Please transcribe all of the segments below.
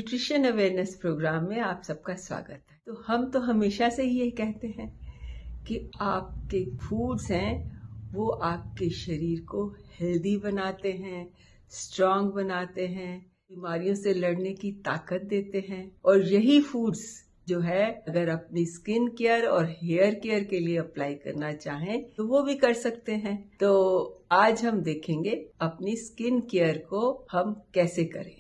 Nutrition awareness programme में आप सबका स्वागत है। तो हम तो हमेशा से ही यही कहते हैं कि आपके फूड्स हैं वो आपके शरीर को हेल्दी बनाते हैं, स्ट्रांग बनाते हैं, बीमारियों से लड़ने की ताकत देते हैं। और यही फूड्स जो है अगर अपनी स्किन केयर और हेयर केयर के लिए अप्लाई करना चाहें तो वो भी कर सकते हैं। तो आज हम देखेंगे अपनी स्किन केयर को हम कैसे करें।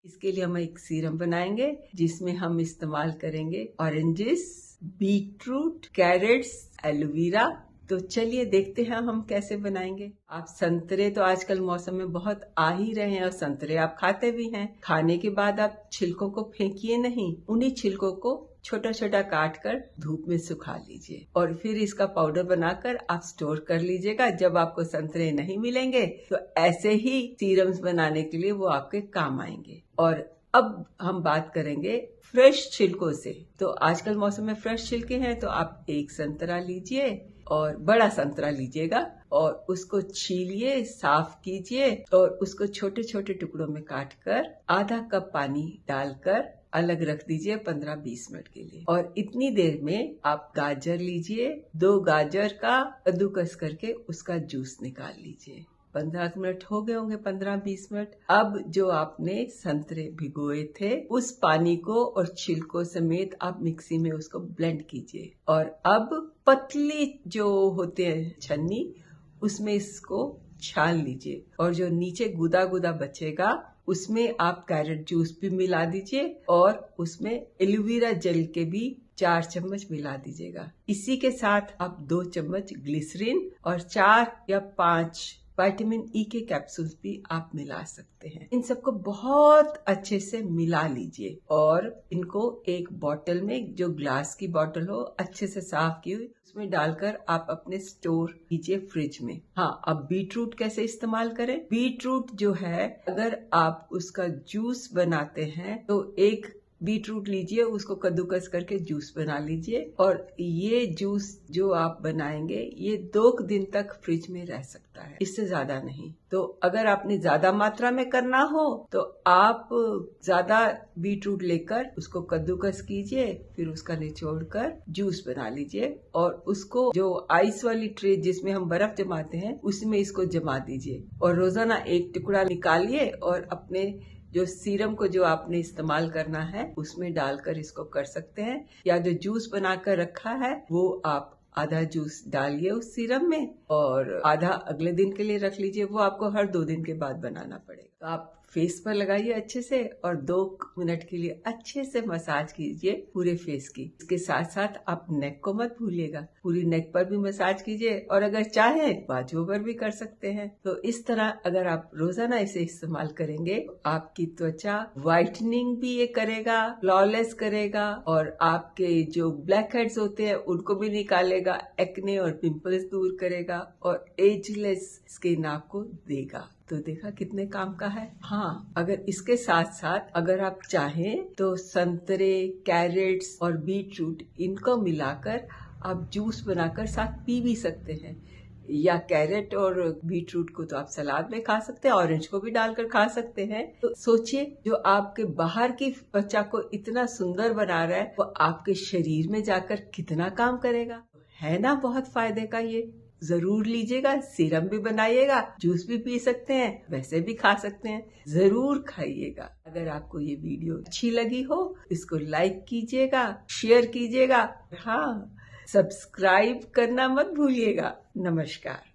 इसके लिए हम एक सीरम बनाएंगे जिसमें हम इस्तेमाल करेंगे ऑरेंजेस, बीटरूट, कैरेट्स, एलोवेरा। तो चलिए देखते हैं हम कैसे बनाएंगे। आप संतरे तो आजकल मौसम में बहुत आ ही रहे हैं और संतरे आप खाते भी हैं। खाने के बाद आप छिलकों को फेंकिए नहीं, उन्हीं छिलकों को छोटा छोटा काट कर धूप में सुखा लीजिए और फिर इसका पाउडर बनाकर आप स्टोर कर लीजिएगा। जब आपको संतरे नहीं मिलेंगे तो ऐसे ही सीरम्स बनाने के लिए वो आपके काम आएंगे। और अब हम बात करेंगे फ्रेश छिलकों से। तो आजकल मौसम में फ्रेश छिलके हैं तो आप एक संतरा लीजिए और बड़ा संतरा लीजिएगा और उसको छीलिए, साफ कीजिए और उसको छोटे छोटे टुकड़ों में काटकर आधा कप पानी डालकर अलग रख दीजिए 15-20 मिनट के लिए। और इतनी देर में आप गाजर लीजिए, 2 गाजर का कद्दूकस करके उसका जूस निकाल लीजिए। 15 मिनट हो गए होंगे, 15-20 मिनट। अब जो आपने संतरे भिगोए थे उस पानी को और छिलकों समेत आप मिक्सी में उसको ब्लेंड कीजिए। और अब पतली जो होते हैं छन्नी उसमें इसको छान लीजिए और जो नीचे गुदा गुदा बचेगा उसमें आप कैरेट जूस भी मिला दीजिए और उसमें एलोवेरा जेल के भी 4 चम्मच मिला दीजिएगा। इसी के साथ आप 2 चम्मच ग्लिसरीन और 4 या 5 विटामिन ई के कैप्सूल्स भी आप मिला सकते हैं। इन सबको बहुत अच्छे से मिला लीजिए और इनको एक बोतल में, जो ग्लास की बोतल हो अच्छे से साफ की हुई, उसमें डालकर आप अपने स्टोर कीजिए फ्रिज में। हाँ, अब बीटरूट कैसे इस्तेमाल करें। बीटरूट जो है अगर आप उसका जूस बनाते हैं तो एक बीटरूट लीजिए, उसको कद्दूकस करके जूस बना लीजिए और ये जूस जो आप बनाएंगे ये 2 दिन तक फ्रिज में रह सकता है, इससे ज्यादा नहीं। तो अगर आपने ज्यादा मात्रा में करना हो तो आप ज्यादा बीटरूट लेकर उसको कद्दूकस कीजिए, फिर उसका निचोड़कर जूस बना लीजिए और उसको जो आइस वाली ट्रे जिसमें हम बर्फ जमाते हैं उसमें इसको जमा दीजिए और रोजाना एक टुकड़ा निकालिए और अपने जो सीरम को जो आपने इस्तेमाल करना है उसमें डालकर इसको कर सकते हैं। या जो जूस बनाकर रखा है वो आप आधा जूस डालिए उस सीरम में और आधा अगले दिन के लिए रख लीजिए। वो आपको हर 2 दिन के बाद बनाना पड़ेगा। तो आप फेस पर लगाइए अच्छे से और 2 मिनट के लिए अच्छे से मसाज कीजिए पूरे फेस की। इसके साथ साथ आप नेक को मत भूलिएगा, पूरी नेक पर भी मसाज कीजिए और अगर चाहे बाजुओं पर भी कर सकते हैं। तो इस तरह अगर आप रोजाना इसे इस्तेमाल करेंगे तो आपकी त्वचा व्हाइटनिंग भी ये करेगा, फ्लॉलेस करेगा और आपके जो ब्लैक हेड्स होते हैं उनको भी निकालेगा, एक्ने और पिंपल्स दूर करेगा और एजलेस स्किन आपको देगा। तो देखा कितने काम का है। हाँ, अगर इसके साथ साथ अगर आप चाहें तो संतरे, कैरेट्स और बीटरूट इनको मिलाकर आप जूस बनाकर साथ पी भी सकते हैं। या कैरेट और बीटरूट को तो आप सलाद में खा सकते हैं, ऑरेंज को भी डालकर खा सकते हैं। तो सोचिए, जो आपके बाहर की त्वचा को इतना सुंदर बना रहा है वो आपके शरीर में जाकर कितना काम करेगा। है ना बहुत फायदे का। ये जरूर लीजिएगा, सीरम भी बनाइएगा, जूस भी पी सकते हैं, वैसे भी खा सकते हैं। जरूर खाइएगा। अगर आपको ये वीडियो अच्छी लगी हो इसको लाइक कीजिएगा, शेयर कीजिएगा। हाँ, सब्सक्राइब करना मत भूलिएगा। नमस्कार।